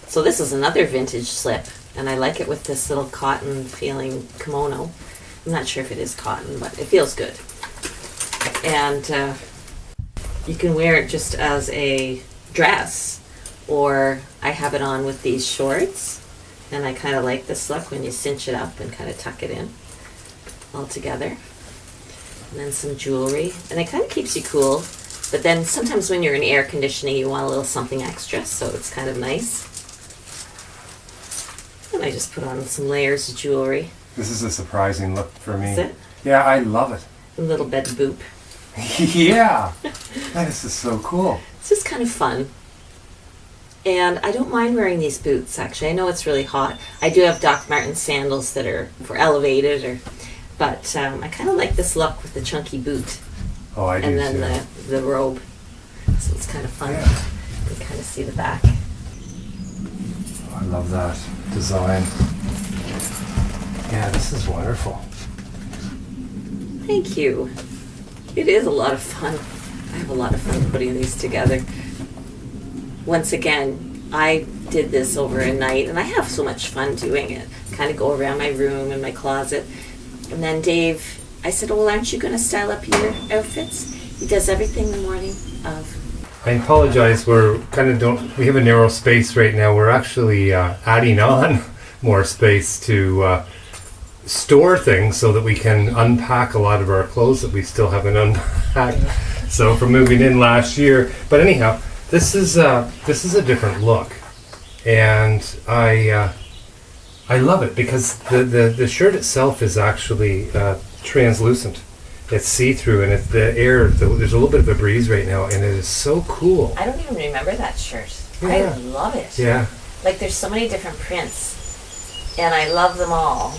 So this is another vintage slip, and I like it with this little cotton feeling kimono. I'm not sure if it is cotton, but it feels good. And you can wear it just as a dress, or I have it on with these shorts, and I kind of like this look when you cinch it up and kind of tuck it in all together. And then some jewelry, and it kind of keeps you cool, but then sometimes when you're in air conditioning you want a little something extra, so it's kind of nice. And I just put on some layers of jewelry. This is a surprising look for me. Is it? Yeah, I love it. A little bed boop. Yeah, this is so cool. It's just kind of fun. And I don't mind wearing these boots, actually. I know it's really hot. I do have Doc Martens sandals that are for elevated, but I kind of like this look with the chunky boot. Oh, I do and too. then the robe. So it's kind of fun. Yeah. You can kind of see the back. I love that design. Yeah, this is wonderful. Thank you. It is a lot of fun. I have a lot of fun putting these together. Once again, I did this over a night, and I have so much fun doing it. Kind of go around my room and my closet. And then Dave, I said, well, aren't you going to style up your outfits? He does everything the morning of. I apologize, we have a narrow space right now. We're actually adding on more space to store things so that we can unpack a lot of our clothes that we still haven't unpacked. So from moving in last year. But anyhow, this is a different look. And I love it because the shirt itself is actually translucent. It's see-through, and the air, there's a little bit of a breeze right now, and it is so cool. I don't even remember that shirt. Yeah. I love it. Yeah. Like, there's so many different prints, and I love them all.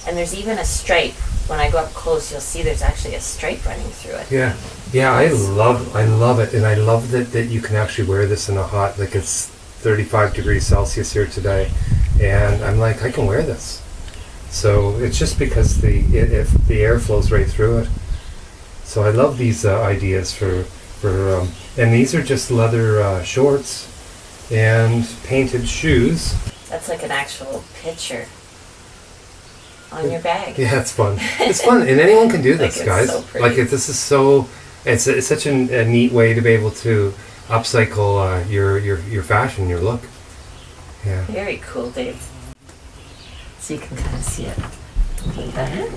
And there's even a stripe. When I go up close, you'll see there's actually a stripe running through it. Yeah. Yeah, I love it, and I love that you can actually wear this in a hot, like it's 35 degrees Celsius here today, and I'm like, I can wear this. So it's just because if the air flows right through it. So I love these ideas for and these are just leather shorts and painted shoes. That's like an actual picture on your bag. Yeah, it's fun. It's fun, and anyone can do this, Like, it's guys. so pretty. This is so. It's such a neat way to be able to upcycle your fashion, your look. Yeah. Very cool, Dave. So you can kind of see it a little better.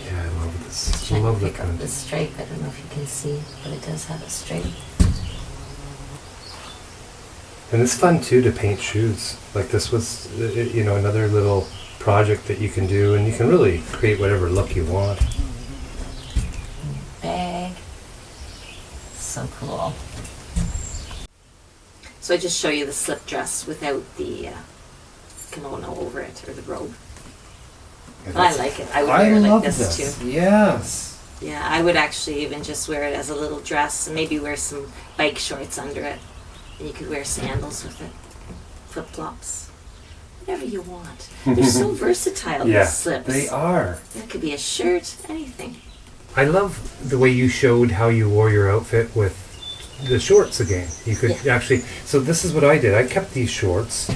Yeah, I love this. Just I trying love to the pick up print. the stripe. I don't know if you can see, but it does have a stripe. And it's fun too to paint shoes. Like this was, another little project that you can do, and you can really create whatever look you want. Bag. So cool. So I just show you the slip dress without the kimono over it, or the robe. I like it. I would wear it like this too. Yes. Yeah, I would actually even just wear it as a little dress and maybe wear some bike shorts under it. And you could wear sandals with it. Flip-flops. Whatever you want. They're so versatile, Yeah, these slips. they are. It could be a shirt, anything. I love the way you showed how you wore your outfit with the shorts again. You could actually, so this is what I did. I kept these shorts,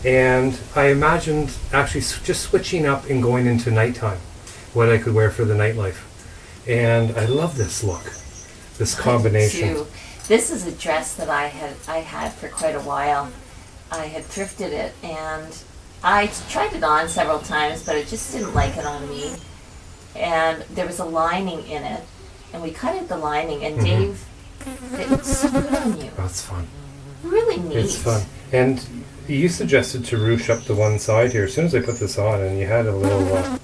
and I imagined actually just switching up and going into nighttime, what I could wear for the nightlife. And I love this look, this combination. Too. This is a dress that I had for quite a while. I had thrifted it, and I tried it on several times, but I just didn't like it on me. And there was a lining in it, and we cut at the lining, and Dave, it looks so good on you. That's fun. Really neat. It's fun. And you suggested to ruche up the one side here. As soon as I put this on, and you had a little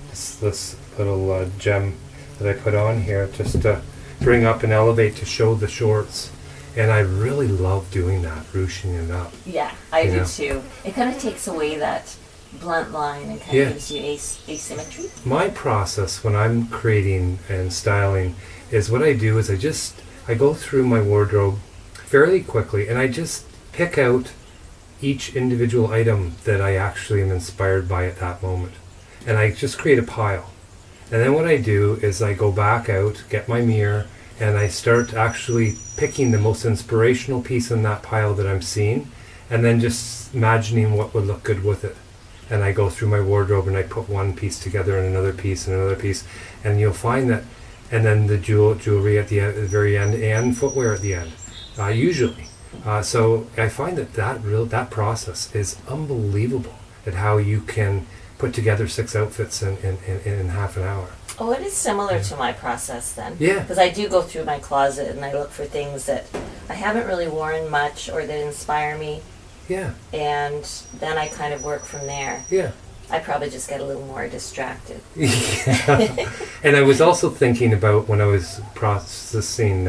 this little gem that I put on here, just to bring up and elevate to show the shorts. And I really love doing that, ruching it up. Yeah, I do too. It kind of takes away that blunt line and kind of gives you asymmetry. My process when I'm creating and styling is what I do is I go through my wardrobe fairly quickly, and I just pick out each individual item that I actually am inspired by at that moment. And I just create a pile. And then what I do is I go back out, get my mirror, and I start actually picking the most inspirational piece in that pile that I'm seeing, and then just imagining what would look good with it. And I go through my wardrobe and I put one piece together and another piece and another piece, and you'll find that, and then the jewelry at the end, at the very end, and footwear at the end, usually. So I find that process is unbelievable at how you can put together 6 outfits in half an hour. Oh, it is similar to my process then. Yeah. Because I do go through my closet and I look for things that I haven't really worn much or that inspire me. Yeah. And then I kind of work from there. Yeah. I probably just get a little more distracted. Yeah. And I was also thinking about when I was processing,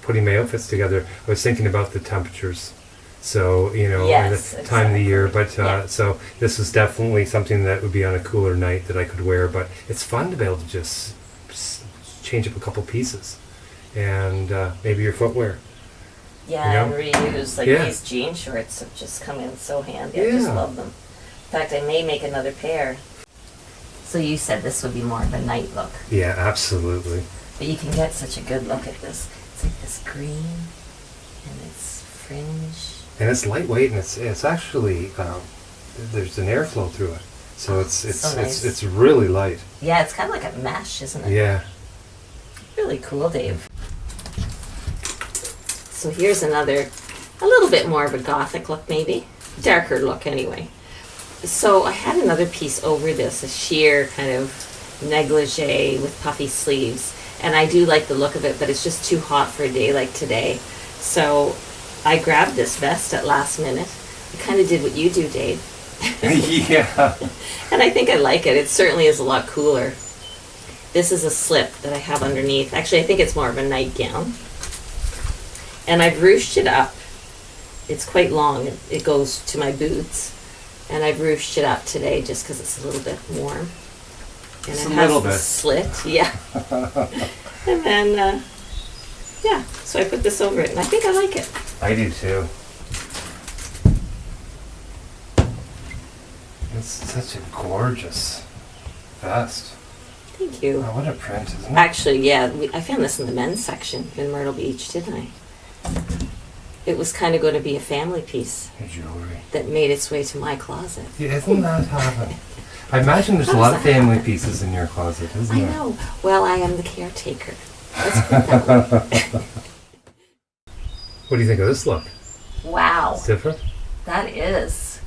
putting my outfits together, I was thinking about the temperatures. So, Yes, and the time of the year. But Yeah. so this is definitely something that would be on a cooler night that I could wear. But it's fun to be able to just change up a couple pieces, and maybe your footwear. Yeah, You and know? reuse. Like Yeah. these jean shorts have just come in so handy. I just Yeah. love them. In fact, I may make another pair. So you said this would be more of a night look. Yeah, absolutely. But you can get such a good look at this. It's like this green and it's fringe. And it's lightweight, and it's actually there's an airflow through it, so it's So nice. it's really light. Yeah, it's kind of like a mesh, isn't it? Yeah. Really cool, Dave. So here's another, a little bit more of a gothic look maybe. Darker look anyway. So I had another piece over this, a sheer kind of negligee with puffy sleeves. And I do like the look of it, but it's just too hot for a day like today. So I grabbed this vest at last minute. I kind of did what you do, Dave. Yeah. And I think I like it. It certainly is a lot cooler. This is a slip that I have underneath. Actually, I think it's more of a nightgown. And I've ruched it up. It's quite long. It goes to my boots. And I've ruched it up today just because it's a little bit warm. And Just it a has little the bit. slit. Yeah. And then, yeah. So I put this over it. And I think I like it. I do too. It's such a gorgeous vest. Thank you. Oh, what a print, isn't it? Actually, yeah, I found this in the men's section in Myrtle Beach, didn't I? It was kind of going to be a family piece Your jewelry. that made its way to my closet. Yeah, isn't that happening? I imagine there's a How lot does of that family happen? pieces in your closet, isn't I there? know. Well, I am the caretaker. Let's put it that way. What do you think of this look? Wow, It's different? that is.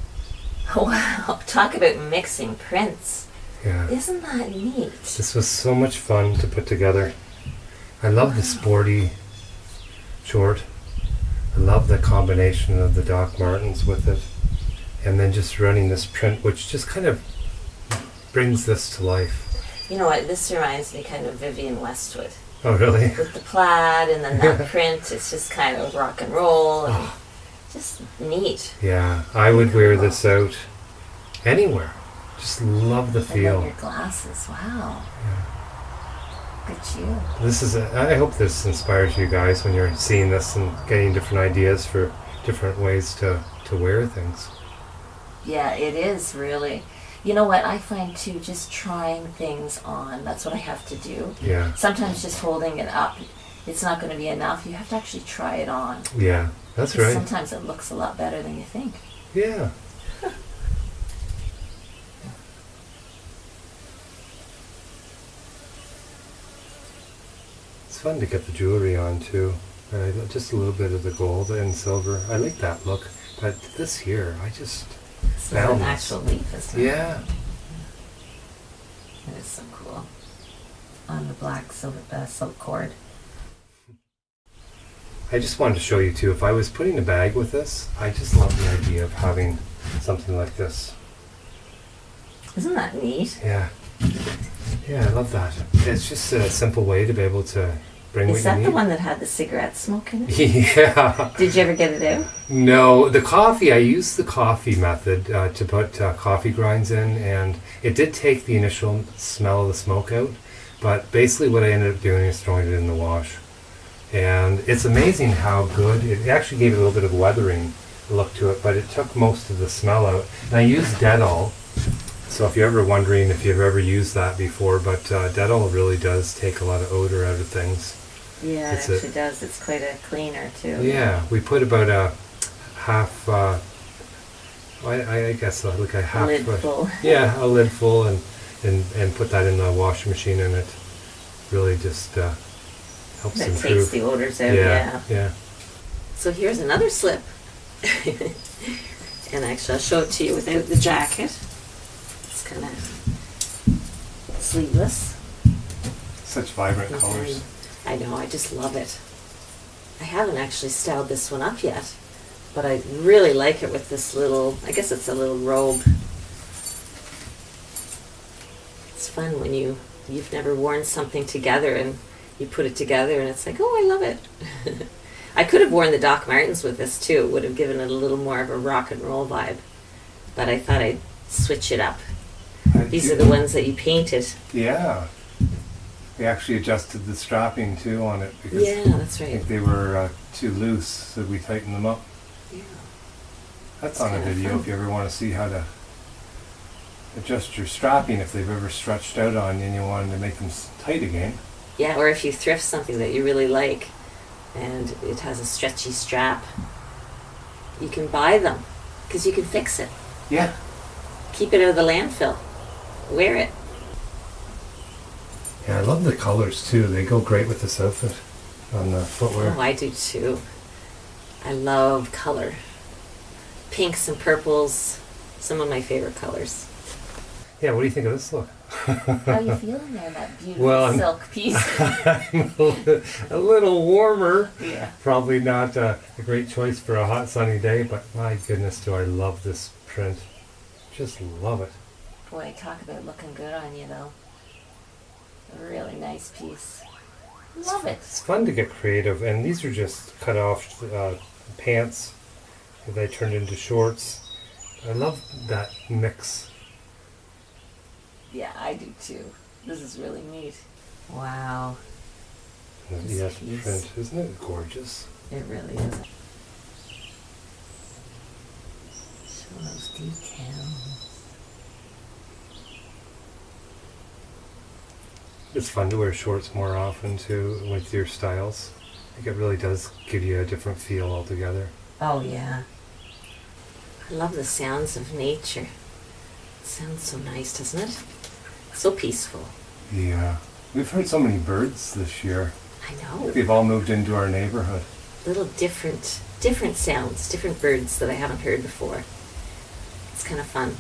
Wow, talk about mixing prints. Yeah. Isn't that neat? This was so much fun to put together. I love the sporty short. I love the combination of the Doc Martens with it. And then just running this print, which just kind of brings this to life. You know what? This reminds me kind of Vivienne Westwood. Oh, really? With the plaid and then that print, it's just kind of rock and roll and just neat. Yeah, I would wear this out anywhere. Just love the And then feel. your glasses, wow. Look at you. This is. I hope this inspires you guys when you're seeing this and getting different ideas for different ways to wear things. Yeah, it is really. You know what? I find too, just trying things on. That's what I have to do. Yeah. Sometimes just holding it up, it's not going to be enough. You have to actually try it on. Yeah, that's 'Cause right. sometimes it looks a lot better than you think. Yeah. It's fun to get the jewelry on too. Just a little bit of the gold and silver. I like that look. But this here, I just It's not an found this. actual leaf, isn't it? Yeah. It is so cool. On the black silk cord. I just wanted to show you too, if I was putting a bag with this, I just love the idea of having something like this. Isn't that neat? Yeah. Yeah, I love that. It's just a simple way to be able to bring Is what that you the need. one that had the cigarette smoke in it? Yeah. Did you ever get it out? No, the coffee, I used the coffee method to put coffee grinds in, and it did take the initial smell of the smoke out, but basically what I ended up doing is throwing it in the wash. And it's amazing how good, it actually gave it a little bit of weathering look to it, but it took most of the smell out. And I used Dettol, so if you're ever wondering if you've ever used that before, but Dettol really does take a lot of odor out of things. Yeah, It's it actually does. It's quite a cleaner too. Yeah, we put about a half, I guess like a half. Lid full. Yeah, a lid full, and put that in the washing machine, and it really just helps That improve. takes the odors out, yeah. Yeah. So here's another slip. And actually I'll show it to you without the jacket. It's kind of sleeveless. Such vibrant colors. I know, I just love it. I haven't actually styled this one up yet, but I really like it with this little, I guess it's a little robe. It's fun when you've never worn something together and you put it together and it's like, oh, I love it. I could have worn the Doc Martens with this too. It would have given it a little more of a rock and roll vibe. But I thought I'd switch it up. These are the ones that you painted. Yeah. We actually adjusted the strapping too on it because Yeah, that's I right. think they were too loose, so we tightened them up. Yeah. That's on a kinda video fun. if you ever want to see how to adjust your strapping if they've ever stretched out on you and you wanted to make them tight again. Yeah, or if you thrift something that you really like and it has a stretchy strap, you can buy them because you can fix it. Yeah. Keep it out of the landfill. Wear it. Yeah, I love the colors too. They go great with this outfit on the footwear. Oh, I do too. I love color. Pinks and purples, some of my favorite colors. Yeah, what do you think of this look? How are you feeling there, that beautiful Well, silk piece? I'm a little warmer. Yeah. Probably not a great choice for a hot sunny day, but my goodness, do I love this print. Just love it. Boy, talk about looking good on you though. A really nice piece. Love it. It's fun to get creative, and these are just cut off pants that I turned into shorts. I love that mix. Yeah, I do too. This is really neat. Wow. Yes, piece. print. Isn't it gorgeous? It really is. Show those decals. It's fun to wear shorts more often too with your styles. I think it really does give you a different feel altogether. Oh yeah. I love the sounds of nature. It sounds so nice, doesn't it? So peaceful. Yeah. We've heard so many birds this year. I know. They've all moved into our neighborhood. Little different sounds, different birds that I haven't heard before. It's kind of fun.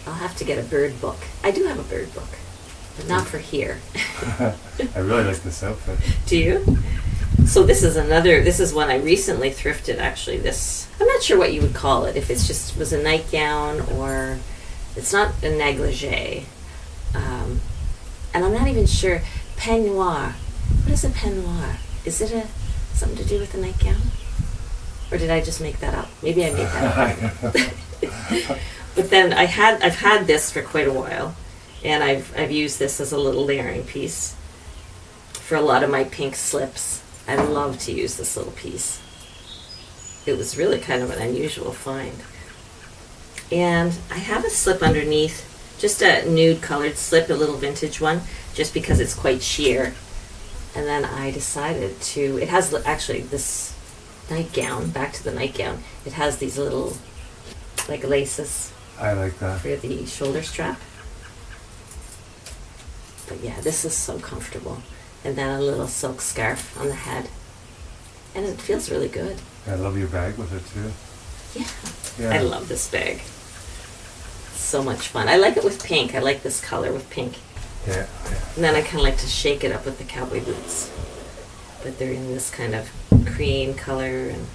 I'll have to get a bird book. I do have a bird book, but not for here. I really like this outfit. Do you? So this is one I recently thrifted actually. I'm not sure what you would call it, if it's just was a nightgown or it's not a negligee. And I'm not even sure. Peignoir. What is a peignoir? Is it something to do with a nightgown? Or did I just make that up? Maybe I made that up. But then I've had this for quite a while, and I've used this as a little layering piece for a lot of my pink slips. I love to use this little piece. It was really kind of an unusual find. And I have a slip underneath, just a nude colored slip, a little vintage one, just because it's quite sheer. And then I decided it has actually this nightgown, back to the nightgown, it has these little like laces. I like that. For the shoulder strap. But yeah, this is so comfortable. And then a little silk scarf on the head. And it feels really good. I love your bag with it too. Yeah. I love this bag. It's so much fun. I like it with pink. I like this color with pink. Yeah. And then I kind of like to shake it up with the cowboy boots. But they're in this kind of cream color and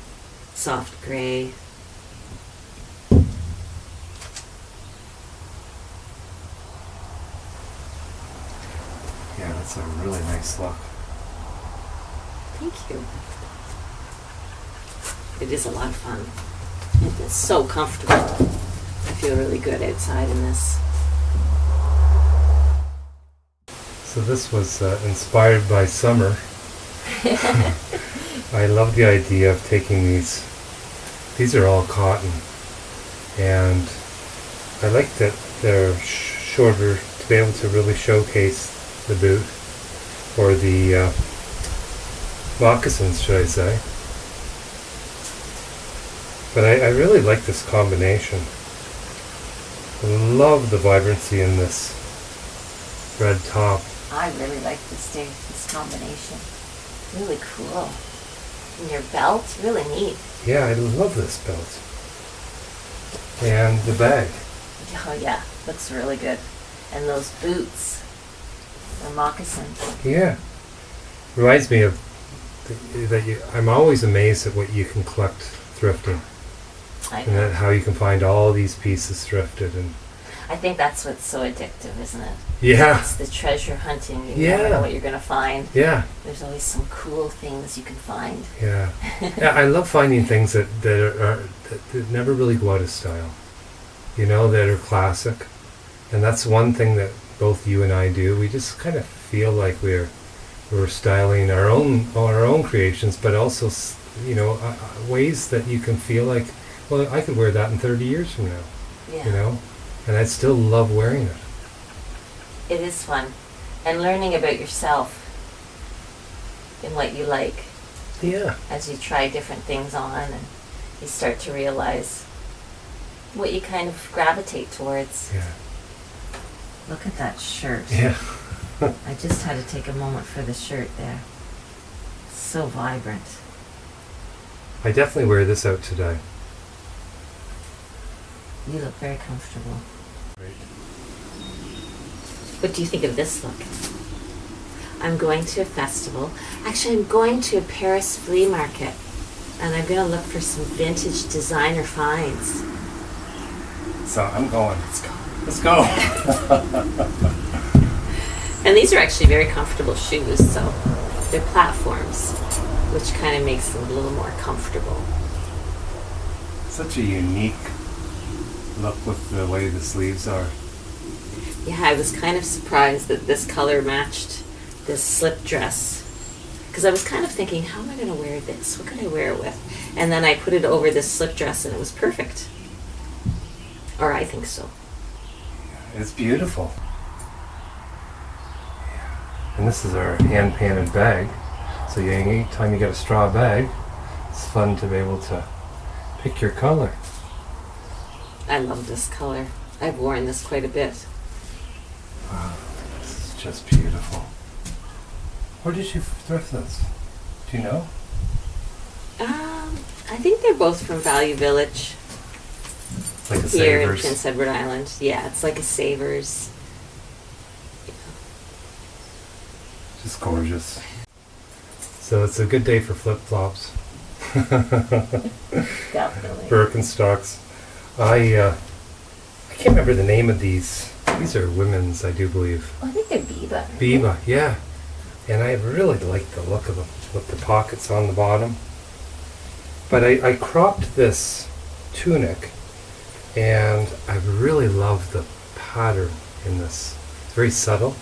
soft gray. Yeah, that's a really nice look. Thank you. It is a lot of fun. It's so comfortable. I feel really good outside in this. So this was inspired by summer. I love the idea of taking these are all cotton, and I like that they're shorter to be able to really showcase the boot or the moccasins, should I say. But I really like this combination. I love the vibrancy in this red top. I really like this, Dave, this combination. Really cool. And your belt, really neat. Yeah, I love this belt. And the bag. Oh yeah, looks really good. And those boots, or moccasins. Yeah. Reminds me of I'm always amazed at what you can collect thrifting. I And know. that how you can find all these pieces thrifted. And I think that's what's so addictive, isn't it? yeah. It's the treasure hunting. You Yeah. never know what you're going to find. Yeah. There's always some cool things you can find. Yeah. Yeah, I love finding things that that never really go out of style. You know, that are classic. And that's one thing that both you and I do. We just kind of feel like we're styling our own creations, but also, you know, ways that you can feel like, well, I could wear that in 30 years from now. Yeah. You know, and I still love wearing it. It is fun. And learning about yourself and what you like Yeah. as you try different things on, and you start to realize what you kind of gravitate towards. Yeah. Look at that shirt. Yeah. I just had to take a moment for the shirt there. So vibrant. I definitely wear this out today. You look very comfortable. Right. What do you think of this look? I'm going to a festival. Actually, I'm going to a Paris flea market. And I'm going to look for some vintage designer finds. So I'm going. Let's go. Let's go. And these are actually very comfortable shoes, so they're platforms, which kind of makes them a little more comfortable. Such a unique look with the way the sleeves are. Yeah, I was kind of surprised that this color matched this slip dress. Because I was kind of thinking, how am I going to wear this? What can I wear it with? And then I put it over this slip dress and it was perfect. Or I think so. It's beautiful. And this is our hand-painted bag. So anytime you get a straw bag, it's fun to be able to pick your color. I love this color. I've worn this quite a bit. Wow, this is just beautiful. Where did you thrift this? Do you know? I think they're both from Value Village. Like a Here in Savers. Prince Edward Island. Yeah, it's like a Savers. Just gorgeous. So it's a good day for flip-flops. Definitely. Birkenstocks. I can't remember the name of these. These are women's, I do believe. Oh, I think they're Biba. Biba, yeah. And I really like the look of them with the pockets on the bottom. But I cropped this tunic and I really love the pattern in this. It's very subtle.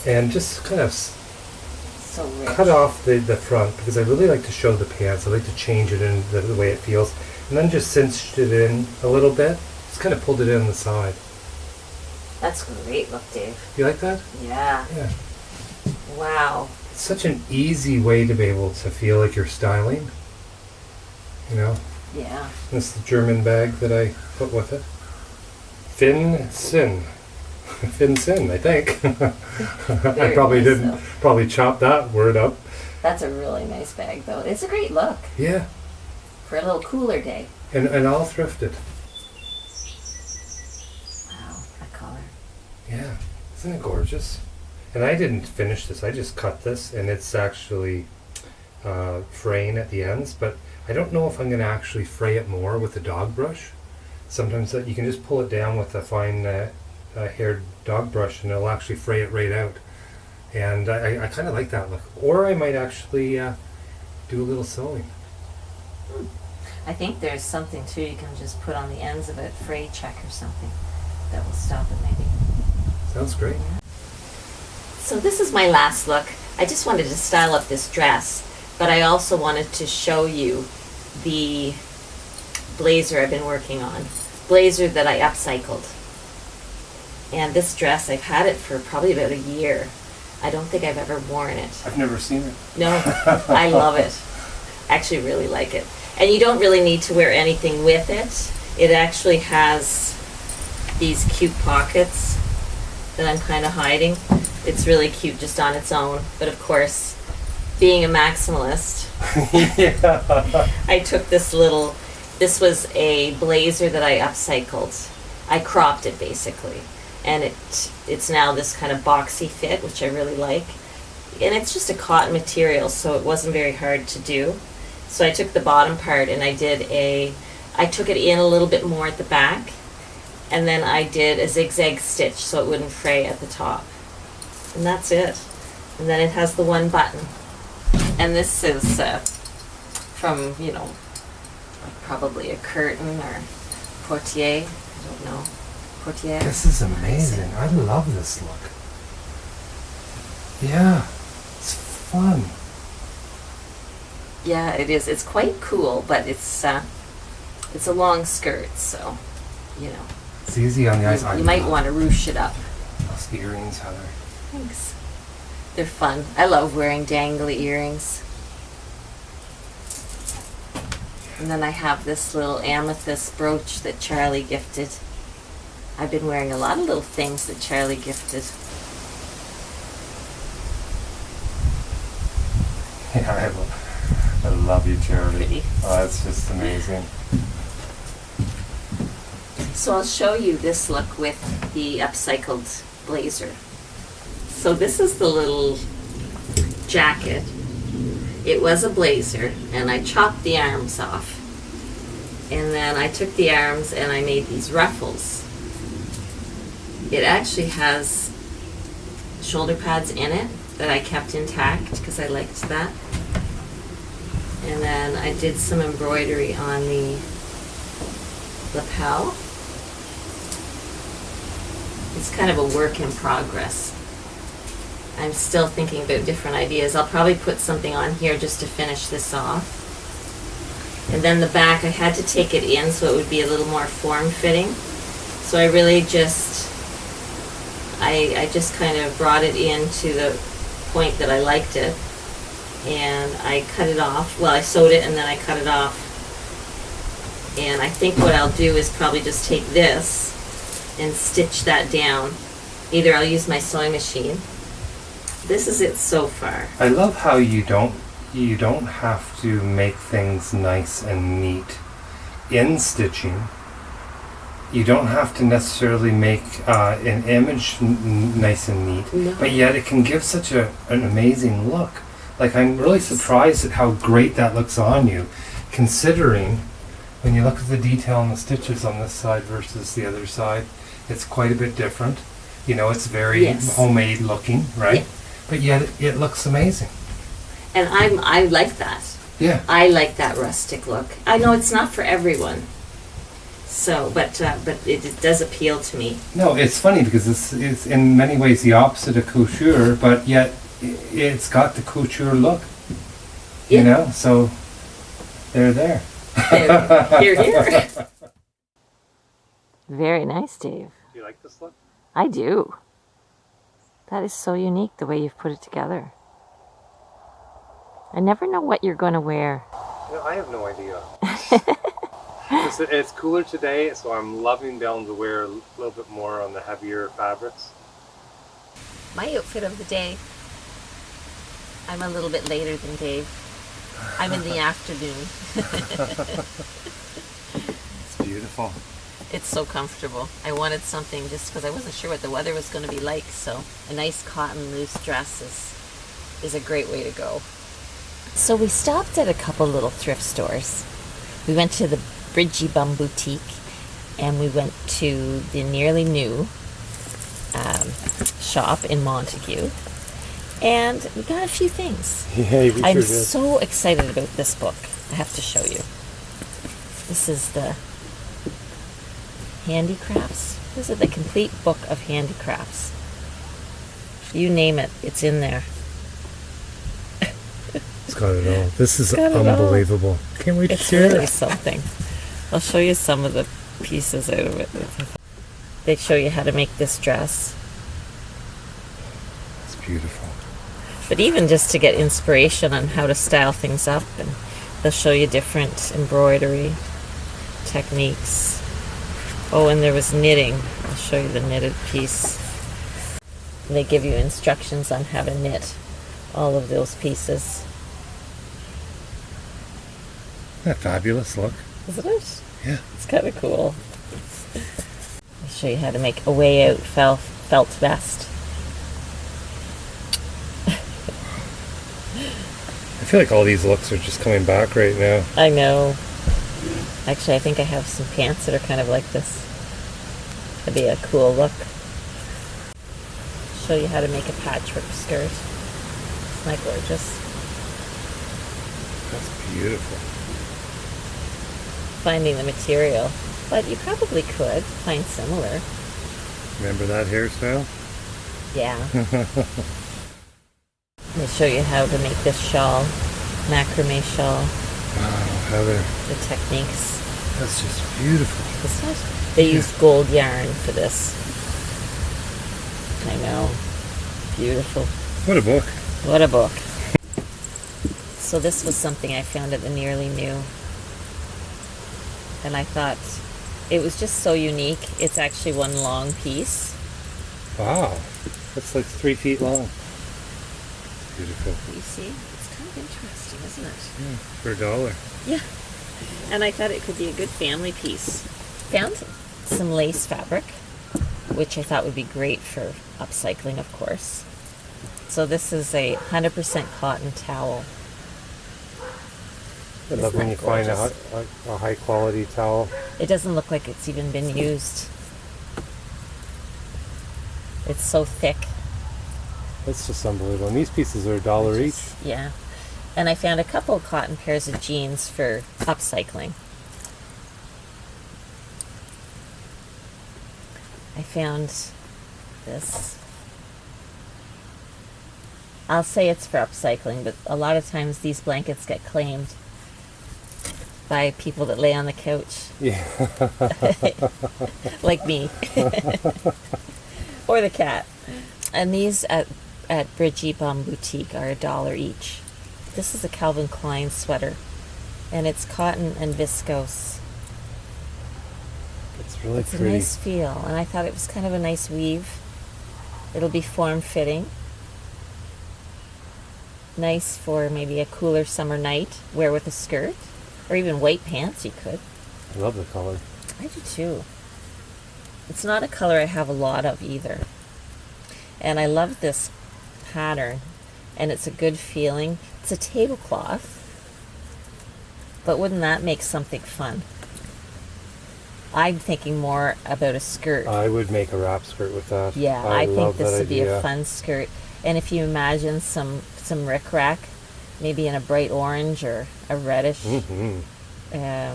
And just kind of So rich. cut off the front because I really like to show the pants. I like to change it in the way it feels. And then just cinched it in a little bit. Just kind of pulled it in on the side. That's great look, Dave. You like that? Yeah. Yeah. Wow. It's such an easy way to be able to feel like you're styling. You know? Yeah. This is the German bag that I put with it. Fin Sin. Fin Sin, I think. I Very probably nice, didn't though. probably chop that word up. That's a really nice bag, though. It's a great look Yeah. for a little cooler day. And all thrifted. Wow, that color. Yeah. Isn't it gorgeous? And I didn't finish this. I just cut this, and it's actually fraying at the ends. But I don't know if I'm going to actually fray it more with the dog brush. Sometimes that you can just pull it down with a fine haired dog brush, and it'll actually fray it right out. And I kind of like that look. Or I might actually do a little sewing. I think there's something too you can just put on the ends of it, fray check or something, that will stop it maybe. Sounds great. So this is my last look. I just wanted to style up this dress, but I also wanted to show you the blazer I've been working on. Blazer that I upcycled. And this dress, I've had it for probably about a year. I don't think I've ever worn it. I've never seen it. No, I love it. Actually really like it. And you don't really need to wear anything with it. It actually has these cute pockets that I'm kind of hiding. It's really cute just on its own. But of course, being a maximalist, Yeah. I took this was a blazer that I upcycled. I cropped it basically. And it's now this kind of boxy fit, which I really like. And it's just a cotton material, so it wasn't very hard to do. So I took the bottom part and I took it in a little bit more at the back, and then I did a zigzag stitch so it wouldn't fray at the top. And that's it. And then it has the one button. And this is from, probably a curtain or portiere. I don't know. Portiere. This is amazing. I love this look. Yeah, it's fun. Yeah, it is. It's quite cool, but it's a long skirt, so, It's easy on the eyes. you might want to ruche it up. Those earrings, Heather. Thanks. They're fun. I love wearing dangly earrings. And then I have this little amethyst brooch that Charlie gifted. I've been wearing a lot of little things that Charlie gifted. Yeah, I love you, Charlie. Pretty. Oh, that's just amazing. So I'll show you this look with the upcycled blazer. So this is the little jacket. It was a blazer, and I chopped the arms off. And then I took the arms and I made these ruffles. It actually has shoulder pads in it that I kept intact because I liked that. And then I did some embroidery on the lapel. It's kind of a work in progress. I'm still thinking about different ideas. I'll probably put something on here just to finish this off. And then the back, I had to take it in so it would be a little more form-fitting. So I really I just kind of brought it in to the point that I liked it. And I cut it off. Well, I sewed it and then I cut it off. And I think what I'll do is probably just take this and stitch that down. Either I'll use my sewing machine. This is it so far. I love how you don't have to make things nice and neat in stitching. You don't have to necessarily make an image nice and neat, No. but yet it can give such an amazing look. Like, I'm really surprised at how great that looks on you, considering when you look at the detail on the stitches on this side versus the other side, it's quite a bit different. It's very Yes. homemade looking, right? Yeah. But yet it looks amazing. And I like that. Yeah. I like that rustic look. I know it's not for everyone. So, but it does appeal to me. No, it's funny because it's in many ways the opposite of couture, but yet it's got the couture look. Yeah. So they're there. Here. Very nice, Dave. Do you like this look? I do. That is so unique the way you've put it together. I never know what you're going to wear. I have no idea. It's cooler today, so I'm loving being able to wear a little bit more on the heavier fabrics. My outfit of the day. I'm a little bit later than Dave. I'm in the afternoon. It's beautiful. It's so comfortable. I wanted something just because I wasn't sure what the weather was going to be like, so a nice cotton loose dress is a great way to go. So we stopped at a couple little thrift stores. We went to the Bridgie Bum Boutique, and we went to the Nearly New shop in Montague, and we got a few things. Yeah, we I'm so excited about this book. I have to show you. This is the handicrafts. This is the complete book of handicrafts. You name it, it's in there. It's got it all. This is got it all. unbelievable. Can't wait to It's share really it. something. I'll show you some of the pieces out of it. They show you how to make this dress. It's beautiful. But even just to get inspiration on how to style things up, and they'll show you different embroidery techniques. Oh, and there was knitting. I'll show you the knitted piece. They give you instructions on how to knit all of those pieces. Isn't that fabulous? Look. Isn't it? Yeah. It's kind of cool. I'll show you how to make a way out felt vest. I feel like all these looks are just coming back right now. I know. Actually, I think I have some pants that are kind of like this. That'd be a cool look. Show you how to make a patchwork skirt. Isn't that gorgeous? That's beautiful. Finding the material. But you probably could find similar. Remember that hairstyle? Yeah. Let me show you how to make this shawl. Macrame shawl. Wow, Heather. The techniques. That's just beautiful. Isn't it? They used gold yarn for this. I know. Beautiful. What a book. What a book. So this was something I found at the Nearly New. And I thought it was just so unique. It's actually one long piece. Wow. That's like 3 feet long. Beautiful. You see? It's kind of interesting, isn't it? Yeah, for $1. Yeah. And I thought it could be a good family piece. Found some lace fabric, which I thought would be great for upcycling, of course. So this is a 100% cotton towel. I love when you find a high quality towel. It doesn't look like it's even been used. It's so thick. That's just unbelievable. And these pieces are $1 each. Yeah. And I found a couple of cotton pairs of jeans for upcycling. I found this. I'll say it's for upcycling, but a lot of times these blankets get claimed by people that lay on the couch. Yeah. Like me. Or the cat. And these at Brigitte Bum Boutique are $1 each. This is a Calvin Klein sweater, and it's cotton and viscose. It's really It's pretty. a nice feel, and I thought it was kind of a nice weave. It'll be form-fitting. Nice for maybe a cooler summer night, wear with a skirt, or even white pants you could. I love the color. I do too. It's not a color I have a lot of either. And I love this pattern, and it's a good feeling. It's a tablecloth, but wouldn't that make something fun? I'm thinking more about a skirt. I would make a wrap skirt with that. Yeah, I think love this that would be a idea. fun skirt. And if you imagine some rickrack, maybe in a bright orange or a reddish, kind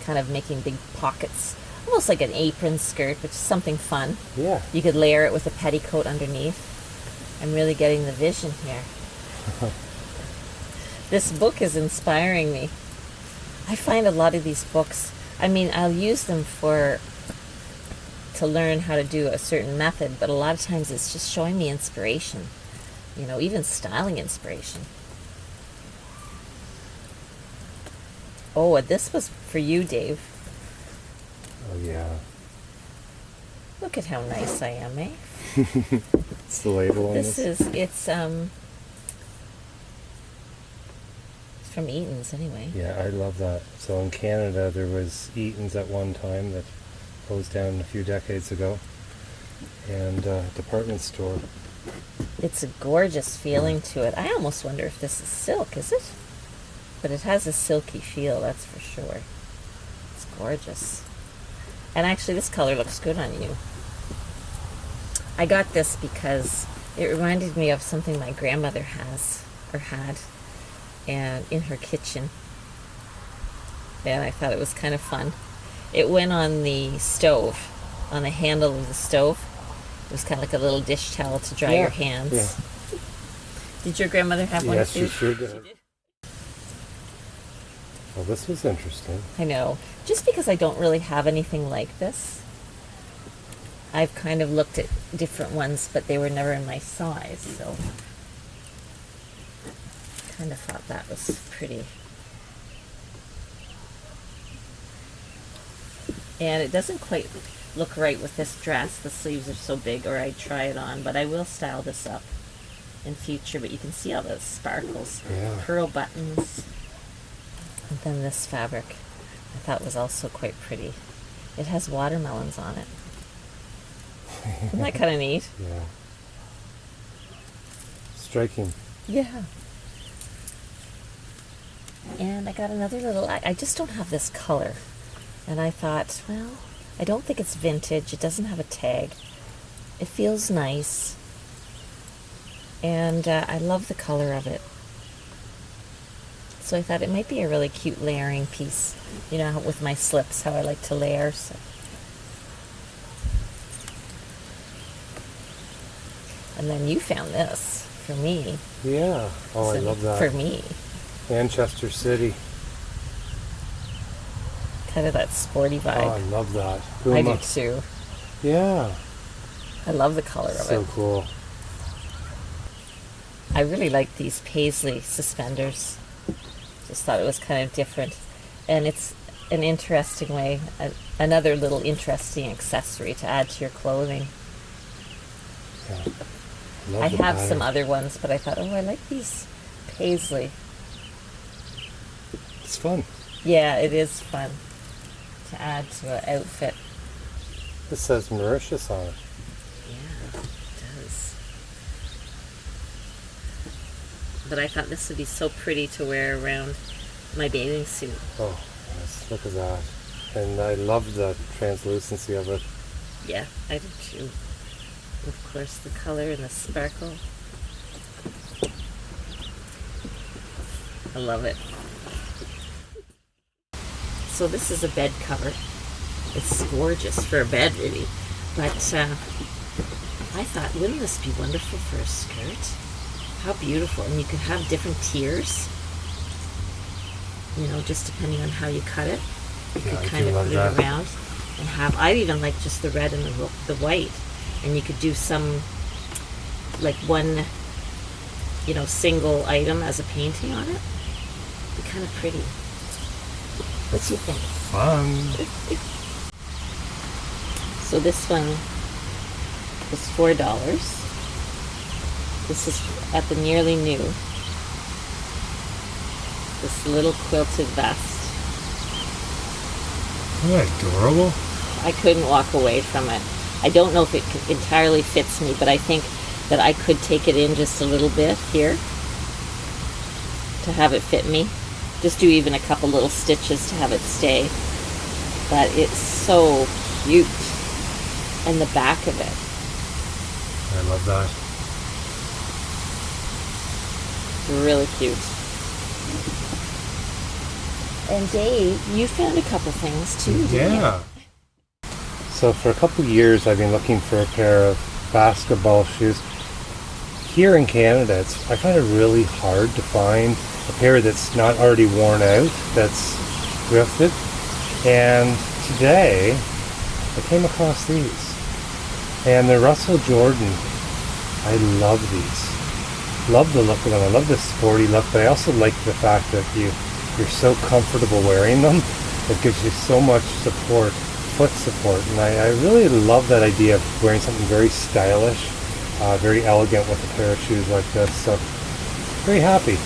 of making big pockets, almost like an apron skirt, which is something fun. Yeah. You could layer it with a petticoat underneath. I'm really getting the vision here. This book is inspiring me. I find a lot of these books, I mean, I'll use them to learn how to do a certain method, but a lot of times it's just showing me inspiration. You know, even styling inspiration. Oh, and this was for you, Dave. Oh, yeah. Look at how nice I am, eh? It's the label on It's this. It's from Eaton's anyway. Yeah, I love that. So in Canada, there was Eaton's at one time that closed down a few decades ago, and department store. It's a gorgeous feeling to it. I almost wonder if this is silk, is it? But it has a silky feel, that's for sure. It's gorgeous. And actually, this color looks good on you. I got this because it reminded me of something my grandmother has, or had, and in her kitchen. And I thought it was kind of fun. It went on the stove, on the handle of the stove. It was kind of like a little dish towel to dry your hands. Yeah. Did your grandmother have one Yes, too? she sure did. Well, this was interesting. I know. Just because I don't really have anything like this, I've kind of looked at different ones, but they were never in my size, so kind of thought that was pretty. And it doesn't quite look right with this dress. The sleeves are so big, or I'd try it on, but I will style this up in future. But you can see all those sparkles, pearl buttons, and then this fabric I thought was also quite pretty. It has watermelons on it. Isn't that kind of neat? Yeah. Striking. Yeah. And I got another little, I just don't have this color. And I thought, well, I don't think it's vintage. It doesn't have a tag. It feels nice. And I love the color of it. So I thought it might be a really cute layering piece. You know, with my slips, how I like to layer. So. And then you found this for me. Yeah. Oh, so I love that. For me. Manchester City. Kind of that sporty vibe. Oh, I love that. Puma. I do too. Yeah. I love the color of it. So cool. I really like these paisley suspenders. Just thought it was kind of different. And it's an interesting way, another little interesting accessory to add to your clothing. Yeah. I have some other ones, but I thought, oh, I like these paisley. It's fun. Yeah, it is fun to add to an outfit. This says Mauritius on it. Yeah, it does. But I thought this would be so pretty to wear around my bathing suit. Oh, yes, look at that. And I love the translucency of it. Yeah, I do too. Of course, the color and the sparkle. I love it. So this is a bed cover. It's gorgeous for a bed, really. But I thought, wouldn't this be wonderful for a skirt? How beautiful. And you could have different tiers. You know, just depending on how you cut it. You could kind of put it around and have, I even like just the red and the white. And you could do some, like one, you know, single item as a painting on it. Be kind of pretty. What do you think? Fun. So this one was $4. This is at the Nearly New. This little quilted vest. Isn't that adorable? I couldn't walk away from it. I don't know if it entirely fits me, but I think that I could take it in just a little bit here to have it fit me. Just do even a couple little stitches to have it stay. But it's so cute. And the back of it. I love that. Really cute. And Dave, you found a couple things too, didn't you? So for a couple of years I've been looking for a pair of basketball shoes. Here in Canada, I find it really hard to find a pair that's not already worn out, that's thrifted. And today I came across these. And they're Russell Jordan. I love these. Love the look of them. I love the sporty look, but I also like the fact that you're so comfortable wearing them. It gives you so much support, foot support. And I really love that idea of wearing something very stylish, very elegant with a pair of shoes like this. So, very happy.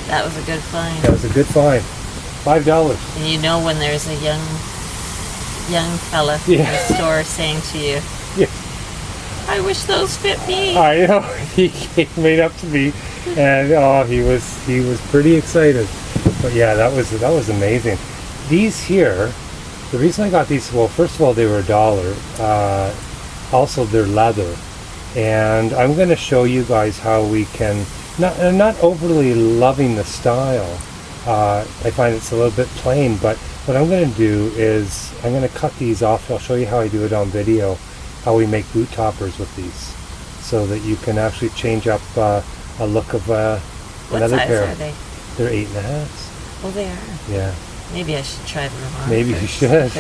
That was a good find. That was a good find. $5. And you know when there's a young fella in the store saying to you, I wish those fit me. I know. He came right up to me and he was pretty excited. But yeah, that was amazing. These here, the reason I got these, well, first of all, they were $1. Also, they're leather. And I'm going to show you guys how we can, not overly loving the style. I find it's a little bit plain, but what I'm going to do is I'm going to cut these off. I'll show you how I do it on video, how we make boot toppers with these, so that you can actually change up a look of another pair. What size are they? They're 8.5s. Oh, they are. Yeah. Maybe I should try them on. Maybe first. you should.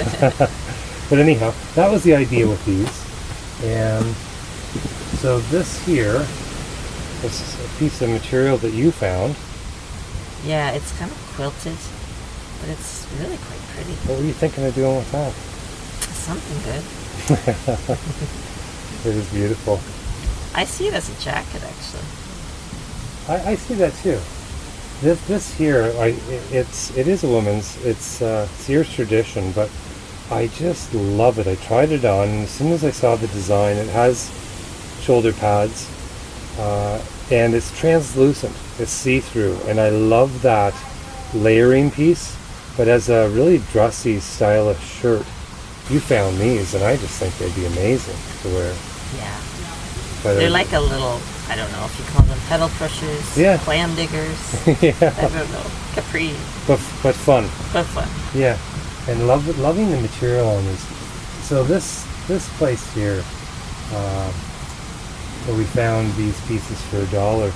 But anyhow, that was the idea with these. And so this here is a piece of material that you found. Yeah, it's kind of quilted, but it's really quite pretty. What were you thinking of doing with that? Something good. It is beautiful. I see it as a jacket, actually. I see that too. This here, it is a woman's. It's Sears tradition, but I just love it. I tried it on, and as soon as I saw the design, it has shoulder pads, and it's translucent. It's see-through, and I love that layering piece. But as a really dressy, stylish shirt, you found these, and I just think they'd be amazing to wear. Yeah. But They're like a little, I don't know if you call them pedal pushers, Yeah. clam diggers, yeah, I don't know, capri, but fun. but fun. Yeah, and loving the material on these. So this place here, where we found these pieces for $1.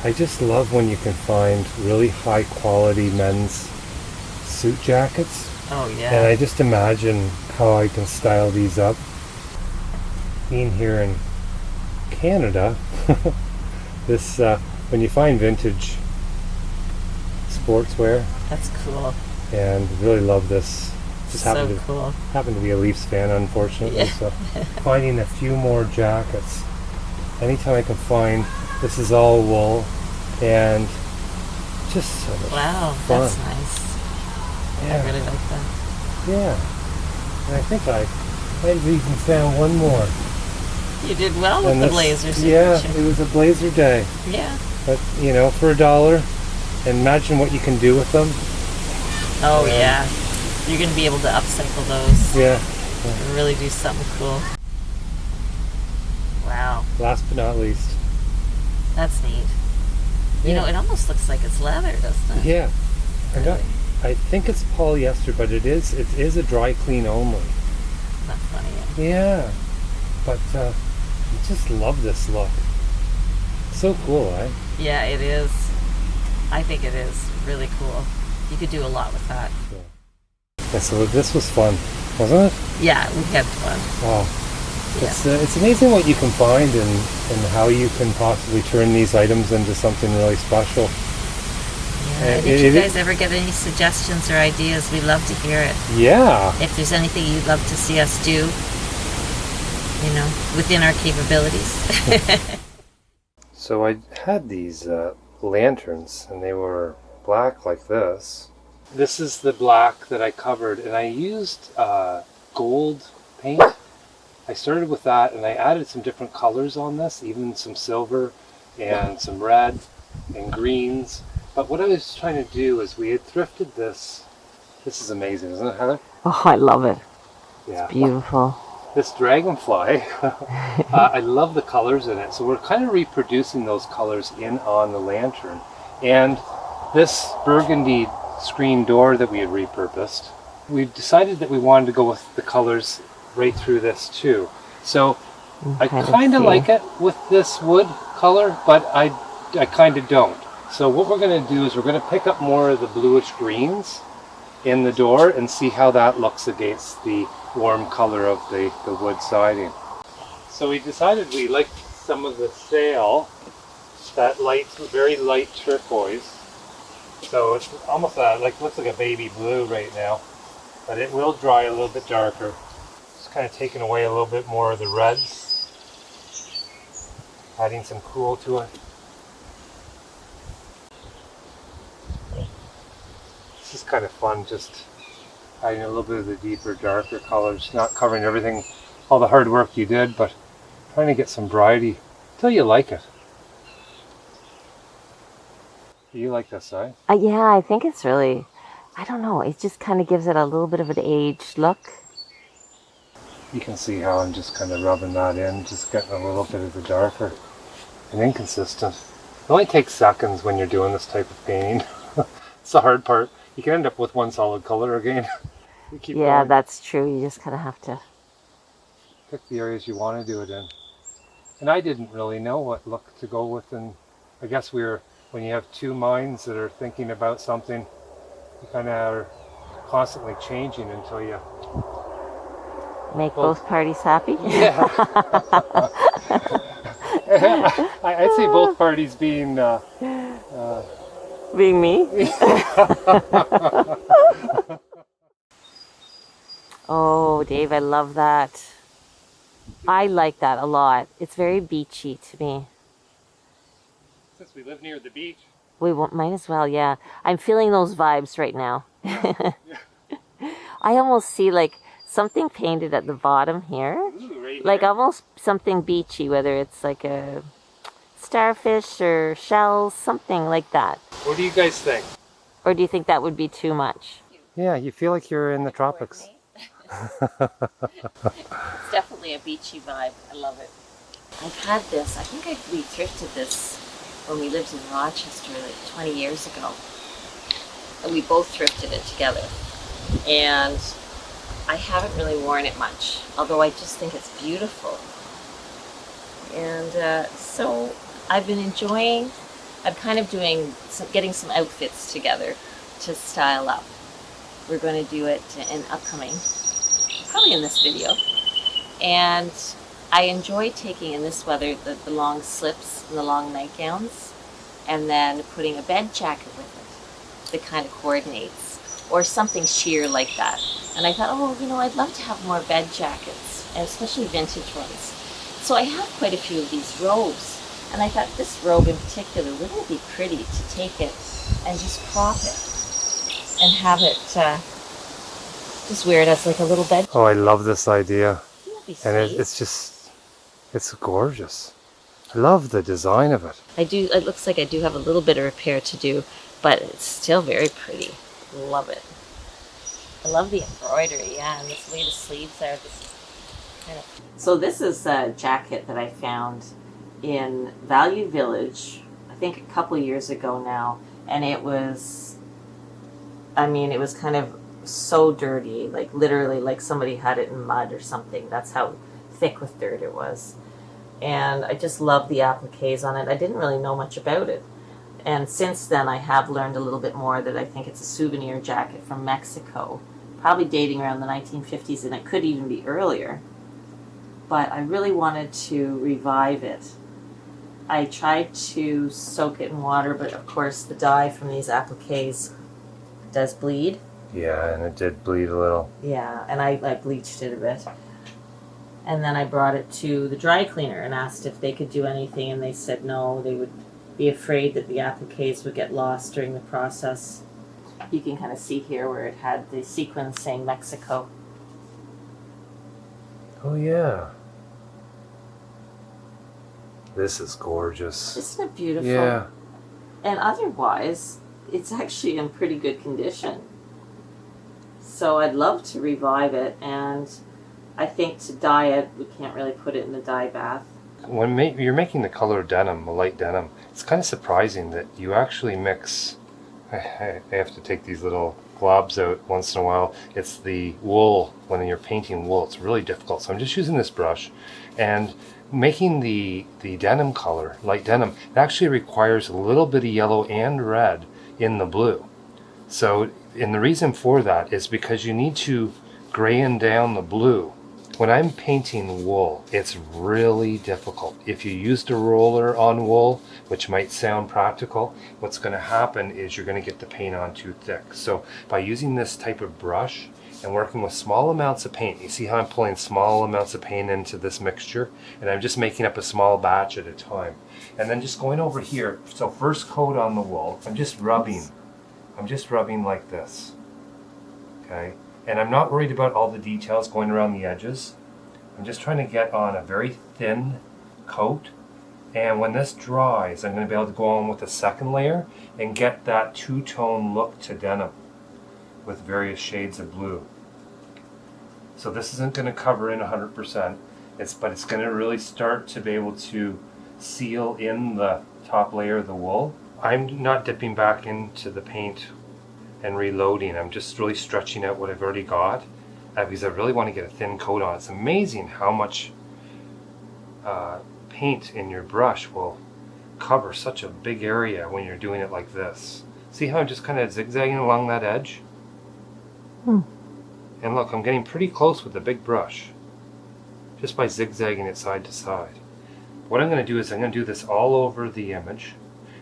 I just love when you can find really high quality men's suit jackets. Oh And yeah. I just imagine how I can style these up. Being here in Canada, this when you find vintage sportswear, That's cool. and really love this. Just So cool. happen to be a Leafs fan, unfortunately. Yeah. So finding a few more jackets. Anytime I can find, this is all wool, and just so much Wow, fun. that's nice. I Yeah, really like that. yeah. And I think I might have even found one more. You did well with And the this- blazers. Yeah, didn't it was a blazer day. you? Yeah. But for $1, and imagine what you can do with them. Oh Yeah. yeah. You're gonna be able to upcycle those Yeah. and really do something cool. Wow, Last but not least. that's neat. You Yeah. know, it almost looks like it's leather, doesn't it? Yeah. Really? I think it's polyester, but it is a dry clean only. Not funny. Yeah. Yeah. But I just love this look. So cool, eh? Yeah, it is. I think it is really cool. You could do a lot with that. Yeah, so this was fun, wasn't it? Yeah, we had fun. Wow. Yeah. It's amazing what you can find and how you can possibly turn these items into something really special. Yeah. And And if you it- guys ever get any suggestions or ideas, we'd love to hear it. Yeah. If there's anything you'd love to see us do, within our capabilities. So I had these lanterns, and they were black like this. This is the black that I covered, and I used gold paint. I started with that, and I added some different colors on this, even some silver and some red and greens. But what I was trying to do is we had thrifted this. This is amazing, isn't it, Heather? Oh, I love it. Yeah. Beautiful. This dragonfly, I love the colors in it. So we're kind of reproducing those colors in on the lantern. And this burgundy screen door that we had repurposed, we decided that we wanted to go with the colors right through this too. So I kind of like it with this wood color, but I kind of don't. So what we're going to do is we're going to pick up more of the bluish greens in the door and see how that looks against the warm color of the wood siding. So we decided we liked some of the sail, that light, very light turquoise. So it's almost looks like a baby blue right now, but it will dry a little bit darker. Just kind of taking away a little bit more of the reds, adding some cool to it. This is kind of fun, just adding a little bit of the deeper, darker colors, not covering everything, all the hard work you did, but trying to get some variety till you like it. You like this, right? Yeah, I think it's really, I don't know, it just kind of gives it a little bit of an aged look. You can see how I'm just kind of rubbing that in, just getting a little bit of the darker and inconsistent. It only takes seconds when you're doing this type of painting. It's the hard part. You can end up with one solid color again. You keep Yeah, going. that's true. You just kind of have to. Pick the areas you want to do it in. And I didn't really know what look to go with, and I guess when you have two minds that are thinking about something, you kind of are constantly changing until you Make both parties happy? Yeah. I'd say both parties being Being me? Oh, Dave, I love that. I like that a lot. It's very beachy to me. Since we live near the beach. Might as well, yeah. I'm feeling those vibes right now. I almost see like something painted at the bottom here. Ooh, right like here. almost something beachy, whether it's like a starfish or shells, something like that. What do you guys think? Or do you think that would be too much? Yeah, you feel like you're in the tropics. It's definitely a beachy vibe. I love it. I've had this. I think we thrifted this when we lived in Rochester like 20 years ago. And we both thrifted it together. And I haven't really worn it much, although I just think it's beautiful. And so I've been enjoying, I'm kind of getting some outfits together to style up. We're going to do it in upcoming, probably in this video. And I enjoy taking in this weather the long slips and the long nightgowns, and then putting a bed jacket with it that kind of coordinates, or something sheer like that. And I thought, oh, you know, I'd love to have more bed jackets, and especially vintage ones. So I have quite a few of these robes, and I thought this robe in particular, wouldn't it be pretty to take it and just crop it and have it just wear it as like a little bed. Oh, I love this idea. And And it's gorgeous. I love the design of it. it looks like I do have a little bit of repair to do, but it's still very pretty. Love it. I love the embroidery, yeah, and this way the sleeves are. So this is a jacket that I found in Value Village, I think a couple years ago now, and it was kind of so dirty, like literally like somebody had it in mud or something. That's how thick with dirt it was. And I just love the appliques on it. I didn't really know much about it. And since then I have learned a little bit more that I think it's a souvenir jacket from Mexico, probably dating around the 1950s, and it could even be earlier. But I really wanted to revive it. I tried to soak it in water, but of course the dye from these appliques does bleed. Yeah, and it did bleed a little. Yeah, and I bleached it a bit. And then I brought it to the dry cleaner and asked if they could do anything, and they said no, they would be afraid that the appliques would get lost during the process. You can kind of see here where it had the sequins saying Mexico. Oh yeah. This is gorgeous. Isn't it beautiful? Yeah. And otherwise, it's actually in pretty good condition. So I'd love to revive it, and I think to dye it, we can't really put it in the dye bath. When you're making the color denim, a light denim, it's kind of surprising that you actually mix. I have to take these little globs out once in a while. It's the wool. When you're painting wool, it's really difficult. So I'm just using this brush, and making the denim color, light denim, it actually requires a little bit of yellow and red in the blue. So, and the reason for that is because you need to grain down the blue. When I'm painting wool, it's really difficult. If you used a roller on wool, which might sound practical, what's going to happen is you're going to get the paint on too thick. So by using this type of brush and working with small amounts of paint, you see how I'm pulling small amounts of paint into this mixture, and I'm just making up a small batch at a time. And then just going over here, so first coat on the wool, I'm just rubbing like this, okay? And I'm not worried about all the details going around the edges. I'm just trying to get on a very thin coat. And when this dries, I'm going to be able to go on with a second layer and get that two-tone look to denim with various shades of blue. So this isn't going to cover in 100%, but it's going to really start to be able to seal in the top layer of the wool. I'm not dipping back into the paint and reloading. I'm just really stretching out what I've already got because I really want to get a thin coat on. It's amazing how much paint in your brush will cover such a big area when you're doing it like this. See how I'm just kind of zigzagging along that edge? And look, I'm getting pretty close with the big brush. just by zigzagging it side to side. What I'm going to do is I'm going to do this all over the image,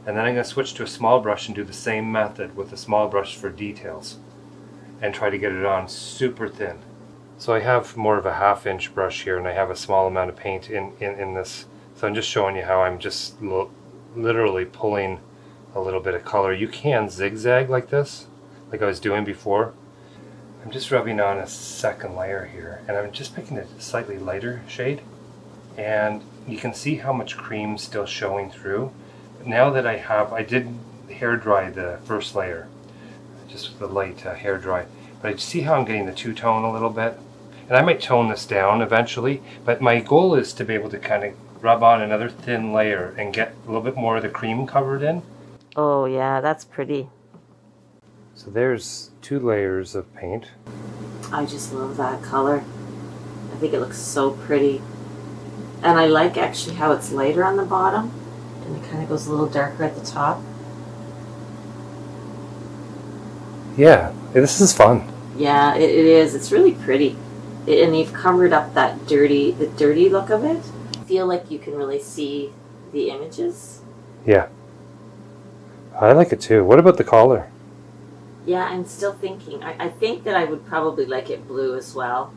and then I'm going to switch to a small brush and do the same method with a small brush for details and try to get it on super thin. So I have more of a 1/2 inch brush here, and I have a small amount of paint in this. So I'm just showing you how I'm just literally pulling a little bit of color. You can zigzag like this, like I was doing before. I'm just rubbing on a second layer here, and I'm just picking a slightly lighter shade, and you can see how much cream's still showing through. Now that I did hair dry the first layer, just with the light hair dry, but I see how I'm getting the two-tone a little bit, and I might tone this down eventually, but my goal is to be able to kind of rub on another thin layer and get a little bit more of the cream covered in. Oh yeah, that's pretty. So there's 2 layers of paint. I just love that color. I think it looks so pretty. And I like actually how it's lighter on the bottom and it kind of goes a little darker at the top. Yeah, this is fun. Yeah, it is. It's really pretty. And you've covered up the dirty look of it. I feel like you can really see the images. Yeah. I like it too. What about the collar? Yeah, I'm still thinking. I think that I would probably like it blue as well.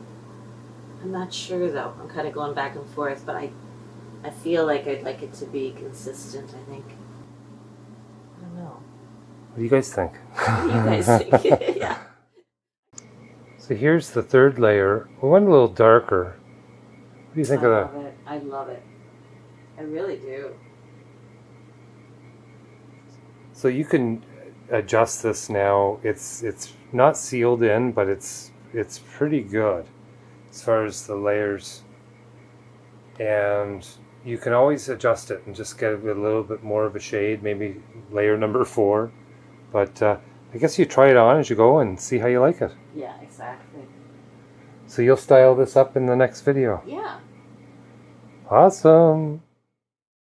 I'm not sure though. I'm kind of going back and forth, but I feel like I'd like it to be consistent, I think. I don't know. What do you guys think? What do you guys think? Yeah. So here's the 3rd layer. We went a little darker. What do you think of that? I love it. I love it. I really do. So you can adjust this now. It's not sealed in, but it's pretty good as far as the layers. And you can always adjust it and just get a little bit more of a shade, maybe layer number 4. But I guess you try it on as you go and see how you like it. Yeah, exactly. So you'll style this up in the next video. Yeah. Awesome.